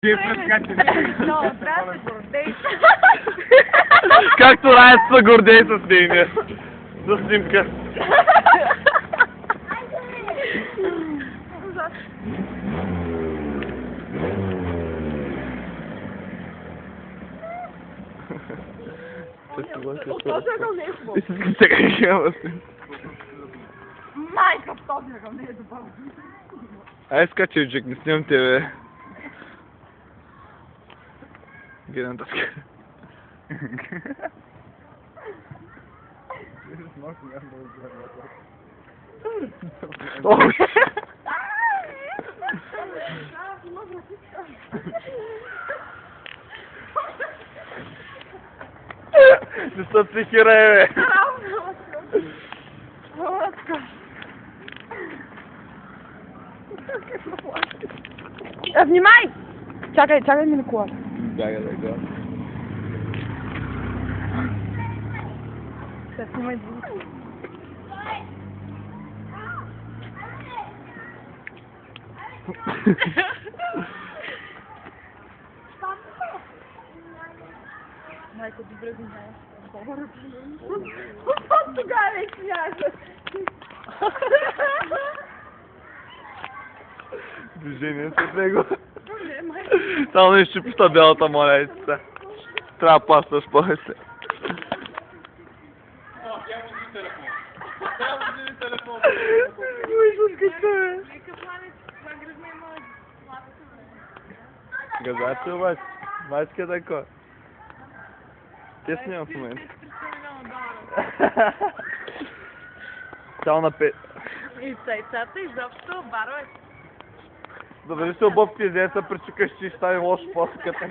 No, брат, гордей. Както Райан се гордей с нейния. За снимка. От този ъгъл не е хубаво. Сега няма се. Майка, в този ъгъл не е добър. Ай, скачай, Джек, не снимам тебе. Гледам таска. Не се психирай, бе. Внимай! Чакай ми на колата. Бяга да го. Сега снимай звук. Майко, добре го знаеш. Тогава не смяха. Движение след него. Само не изчупи бялата малейца. Трябва да пасваш после. Газачи обаче. Мачка тако. Те снимам в момента. Само на 5. И цайцата изобщо барове. Добре, ще обоб пиздеца, пречукаш, че ще стане лошо после така.